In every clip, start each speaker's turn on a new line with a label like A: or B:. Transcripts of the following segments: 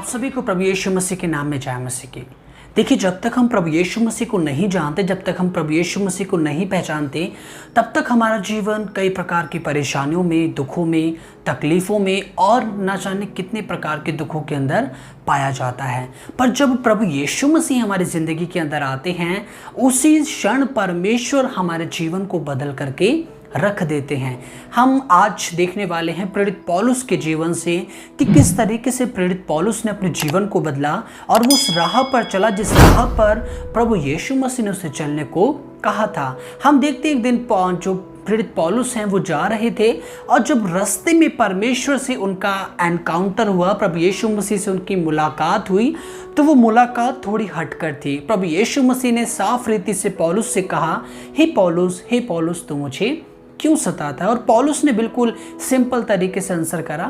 A: आप सभी को प्रभु यीशु मसीह के नाम में जय मसीह की। देखिए, जब तक हम प्रभु यीशु मसीह को नहीं जानते, जब तक हम प्रभु यीशु मसीह को नहीं पहचानते, तब तक हमारा जीवन कई प्रकार की परेशानियों में, दुखों में, तकलीफ़ों में और न जाने कितने प्रकार के दुखों के अंदर पाया जाता है। पर जब प्रभु यीशु मसीह हमारी ज़िंदगी के अंदर आते हैं, उसी क्षण परमेश्वर हमारे जीवन को बदल करके रख देते हैं। हम आज देखने वाले हैं प्रेरित पौलुस के जीवन से कि किस तरीके से प्रेरित पौलुस ने अपने जीवन को बदला और वो उस राह पर चला जिस राह पर प्रभु यीशु मसीह ने उसे चलने को कहा था। हम देखते एक दिन जो प्रेरित पौलुस हैं वो जा रहे थे और जब रास्ते में परमेश्वर से उनका एनकाउंटर हुआ, प्रभु यीशु मसीह से उनकी मुलाकात हुई, तो वो मुलाकात थोड़ी हटकर थी। प्रभु यीशु मसीह ने साफ रीति से पौलुस से कहा, हे पौलुस तू मुझे क्यों सताता है? और पौलुस ने बिल्कुल सिंपल तरीके से आंसर करा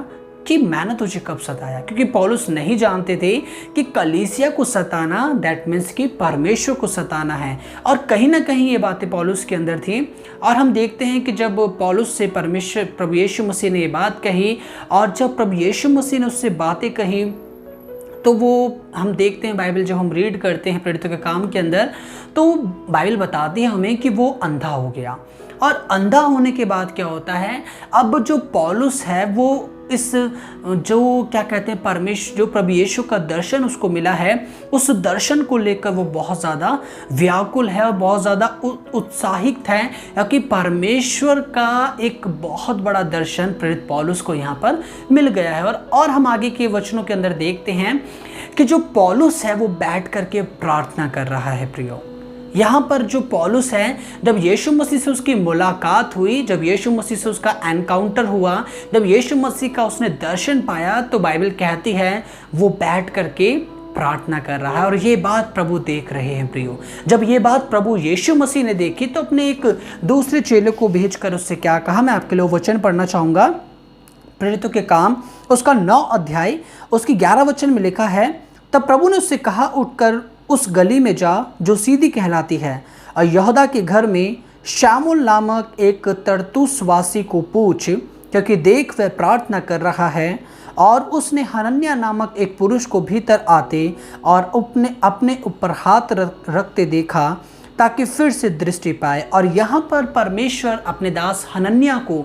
A: कि मैंने तुझे कब सताया। क्योंकि पौलुस नहीं जानते थे कि कलीसिया को सताना दैट मीन्स कि परमेश्वर को सताना है। और कहीं ना कहीं ये बातें पौलुस के अंदर थी। और हम देखते हैं कि जब पौलुस से प्रभु यीशु मसीह ने ये बात कही और जब प्रभु यीशु मसीह ने उससे बातें कही, तो वो हम देखते हैं बाइबल जब हम रीड करते हैं प्रेरितों के काम के अंदर, तो बाइबल बताती है हमें कि वो अंधा हो गया। और अंधा होने के बाद क्या होता है, अब जो पौलुस है वो इस जो क्या कहते हैं परमेश्वर, जो प्रभु यीशु का दर्शन उसको मिला है, उस दर्शन को लेकर वो बहुत ज़्यादा व्याकुल है और बहुत ज़्यादा उत्साहित है, क्योंकि परमेश्वर का एक बहुत बड़ा दर्शन प्रेरित पौलुस को यहाँ पर मिल गया है। और हम आगे के वचनों के अंदर देखते हैं कि जो पौलुस है वो बैठ करके प्रार्थना कर रहा है। प्रियो, यहाँ पर जो पौलुस है, जब यीशु मसीह से उसकी मुलाकात हुई, जब यीशु मसीह से उसका एनकाउंटर हुआ, जब यीशु मसीह का उसने दर्शन पाया, तो बाइबल कहती है वो बैठ करके प्रार्थना कर रहा है। और ये बात प्रभु देख रहे हैं। प्रियो, जब ये बात प्रभु यीशु मसीह ने देखी तो अपने एक दूसरे चेले को भेजकर उससे क्या कहा, मैं आपके लिए वचन पढ़ना चाहूँगा। प्रेरितों के काम उसका 9 अध्याय उसकी 11 वचन में लिखा है, तब प्रभु ने उससे कहा, उठकर उस गली में जा जो सीधी कहलाती है और यहूदा के घर में शामुल नामक एक तरतुसवासी को पूछ, क्योंकि देख वह प्रार्थना कर रहा है। और उसने हनन्याह नामक एक पुरुष को भीतर आते और अपने ऊपर हाथ रखते देखा ताकि फिर से दृष्टि पाए। और यहाँ पर परमेश्वर अपने दास हनन्याह को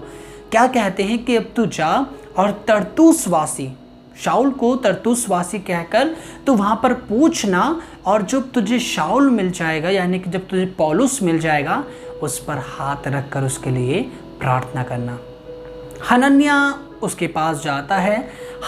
A: क्या कहते हैं कि अब तू जा और तरतुसवासी शाऊल को तरतुसवासी कहकर तो वहाँ पर पूछना, और जब तुझे शाऊल मिल जाएगा, यानी कि जब तुझे पौलुस मिल जाएगा, उस पर हाथ रखकर उसके लिए प्रार्थना करना। हनन्याह उसके पास जाता है।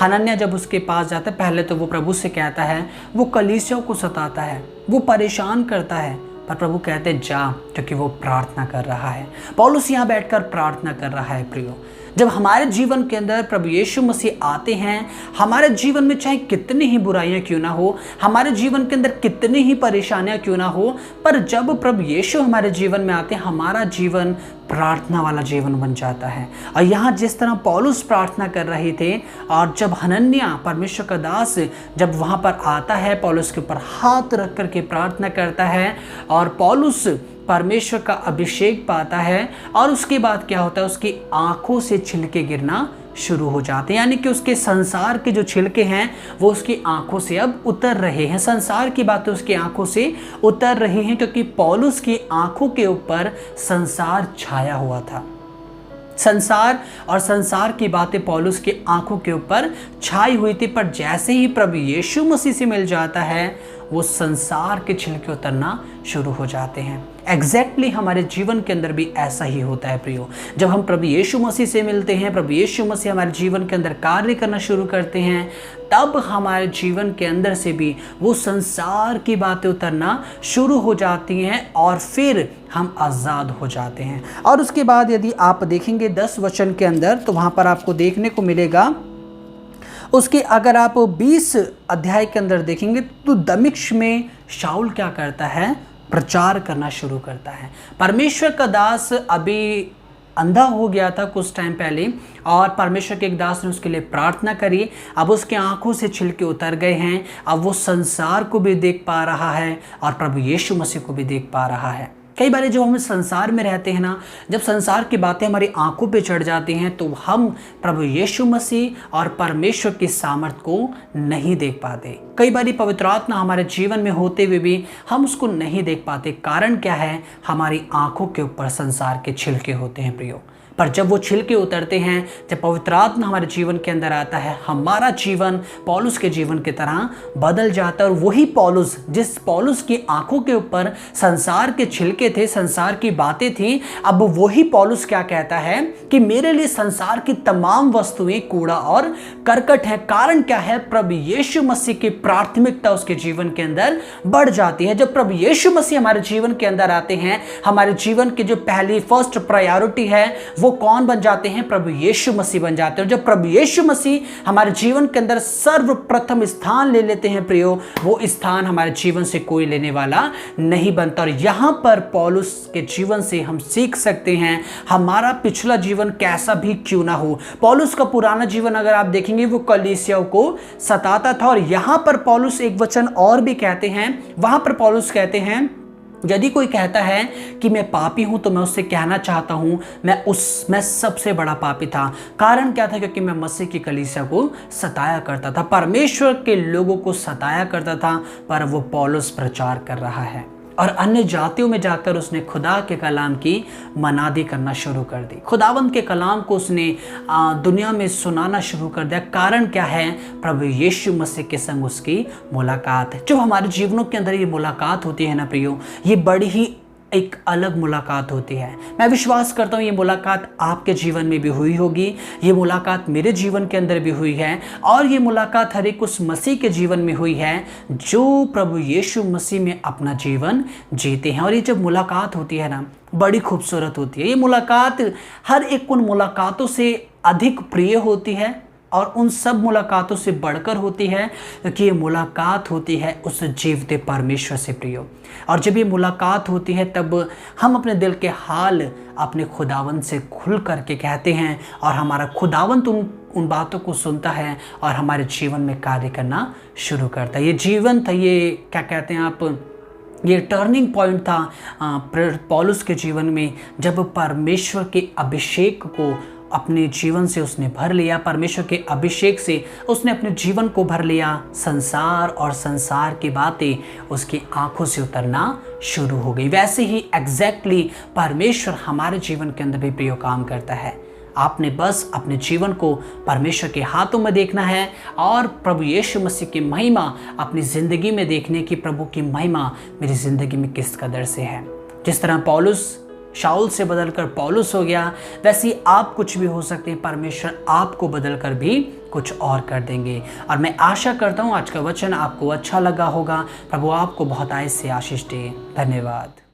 A: हनन्याह जब उसके पास जाता है, पहले तो वो प्रभु से कहता है, वो कलीसियाओं को सताता है, वो परेशान करता है, पर प्रभु कहते जा, क्योंकि वो प्रार्थना कर रहा है। पौलुस यहाँ बैठकर प्रार्थना कर रहा है। प्रियो, जब हमारे जीवन के अंदर प्रभु यीशु मसीह आते हैं, हमारे जीवन में चाहे कितनी ही बुराइयां क्यों ना हो, हमारे जीवन के अंदर कितनी ही परेशानियां क्यों ना हो, पर जब प्रभु यीशु हमारे जीवन में आते हैं, हमारा जीवन प्रार्थना वाला जीवन बन जाता है। और यहाँ जिस तरह पौलुस प्रार्थना कर रहे थे, और जब हनन्याह परमेश्वर का दास जब वहाँ पर आता है, पौलुस के ऊपर हाथ रख करके प्रार्थना करता है और पौलुस परमेश्वर का अभिषेक पाता है, और उसके बाद क्या होता है, उसकी आंखों से छिलके गिरना शुरू हो जाते हैं। यानी कि उसके संसार के जो छिलके हैं वो उसकी आंखों से अब उतर रहे हैं, संसार की बातें उसकी आंखों से उतर रही हैं, क्योंकि पौलुस की आंखों के ऊपर संसार छाया हुआ था। संसार और संसार की बातें पौलुस की आंखों के ऊपर छाई हुई थी, पर जैसे ही प्रभु यीशु मसीह से मिल जाता है, वो संसार के छिलके उतरना शुरू हो जाते हैं। एग्जैक्टली हमारे जीवन के अंदर भी ऐसा ही होता है। प्रियो, जब हम प्रभु यीशु मसीह से मिलते हैं, प्रभु यीशु मसीह हमारे जीवन के अंदर कार्य करना शुरू करते हैं, तब हमारे जीवन के अंदर से भी वो संसार की बातें उतरना शुरू हो जाती हैं और फिर हम आज़ाद हो जाते हैं। और उसके बाद यदि आप देखेंगे 10 वचन के अंदर, तो वहाँ पर आपको देखने को मिलेगा, उसके अगर आप 20 अध्याय के अंदर देखेंगे तो दमिश्क में शाऊल क्या करता है, प्रचार करना शुरू करता है। परमेश्वर का दास अभी अंधा हो गया था कुछ टाइम पहले, और परमेश्वर के एक दास ने उसके लिए प्रार्थना करी। अब उसके आंखों से छिलके उतर गए हैं, अब वो संसार को भी देख पा रहा है और प्रभु यीशु मसीह को भी देख पा रहा है। कई बार जब हम संसार में रहते हैं ना, जब संसार की बातें हमारी आंखों पे चढ़ जाती हैं तो हम प्रभु यीशु मसीह और परमेश्वर की सामर्थ को नहीं देख पाते। कई बार पवित्र आत्मा हमारे जीवन में होते हुए भी हम उसको नहीं देख पाते। कारण क्या है? हमारी आंखों के ऊपर संसार के छिलके होते हैं प्रियो। पर जब वो छिलके उतरते हैं, जब पवित्र आत्मा हमारे जीवन के अंदर आता है, हमारा जीवन पौलुस के जीवन की तरह बदल जाता है। और वही पौलुस, जिस पौलुस की आंखों के ऊपर संसार के छिलके थे, संसार की बातें थी, अब वही पौलुस क्या कहता है कि मेरे लिए संसार की तमाम वस्तुएं कूड़ा और करकट है। कारण क्या है? प्रभु यीशु मसीह की प्राथमिकता उसके जीवन के अंदर बढ़ जाती है। जब प्रभु यीशु मसीह हमारे जीवन के अंदर आते हैं, हमारे जीवन की जो पहली फर्स्ट प्रायोरिटी है वो कौन बन जाते हैं? प्रभु यीशु मसीह बन जाते हैं। जब प्रभु यीशु मसीह हमारे जीवन के अंदर सर्वप्रथम स्थान ले लेते हैं प्रियो, वो स्थान हमारे जीवन से कोई लेने वाला नहीं बनता। और यहां पर पौलुस के जीवन से हम सीख सकते हैं, हमारा पिछला जीवन कैसा भी क्यों ना हो। पौलुस का पुराना जीवन अगर आप देखेंगे वो कलीसियाओं को सताता था। और यहां पर पौलुस एक वचन और भी कहते हैं, वहां पर पौलुस कहते हैं, यदि कोई कहता है कि मैं पापी हूं तो मैं उससे कहना चाहता हूं मैं सबसे बड़ा पापी था। कारण क्या था? क्योंकि मैं मसीह की कलीसिया को सताया करता था, परमेश्वर के लोगों को सताया करता था। पर वो पौलुस प्रचार कर रहा है और अन्य जातियों में जाकर उसने खुदा के कलाम की मनादी करना शुरू कर दी। खुदावंद के कलाम को उसने दुनिया में सुनाना शुरू कर दिया। कारण क्या है? प्रभु यीशु मसीह के संग उसकी मुलाकात है। जो हमारे जीवनों के अंदर ये मुलाकात होती है ना प्रियो, ये बड़ी ही एक अलग मुलाकात होती है। मैं विश्वास करता हूँ ये मुलाकात आपके जीवन में भी हुई होगी, ये मुलाकात मेरे जीवन के अंदर भी हुई है, और ये मुलाकात हर एक उस मसीह के जीवन में हुई है जो प्रभु यीशु मसीह में अपना जीवन जीते हैं। और ये जब मुलाकात होती है ना, बड़ी खूबसूरत होती है। ये मुलाकात हर एक उन मुलाकातों से अधिक प्रिय होती है और उन सब मुलाकातों से बढ़कर होती है, क्योंकि ये मुलाकात होती है उस जीवते परमेश्वर से प्रियो। और जब ये मुलाकात होती है तब हम अपने दिल के हाल अपने खुदावंत से खुल करके कहते हैं, और हमारा खुदावंत उन बातों को सुनता है और हमारे जीवन में कार्य करना शुरू करता है। ये जीवन था, ये क्या कहते हैं आप, ये टर्निंग पॉइंट था पौलुस के जीवन में, जब परमेश्वर के अभिषेक को अपने जीवन से उसने भर लिया। परमेश्वर के अभिषेक से उसने अपने जीवन को भर लिया। संसार और संसार की बातें उसकी आंखों से उतरना शुरू हो गई। वैसे ही एग्जैक्टली परमेश्वर हमारे जीवन के अंदर भी प्रिय काम करता है। आपने बस अपने जीवन को परमेश्वर के हाथों में देखना है और प्रभु यीशु मसीह की महिमा अपनी ज़िंदगी में देखने की, प्रभु की महिमा मेरी ज़िंदगी में किस कदर से है। जिस तरह पौलुस शाऊल से बदलकर पौलुस हो गया, वैसे ही आप कुछ भी हो सकते हैं। परमेश्वर आपको बदलकर भी कुछ और कर देंगे। और मैं आशा करता हूँ आज का वचन आपको अच्छा लगा होगा। प्रभु आपको बहुत आयत से आशीष दे। धन्यवाद।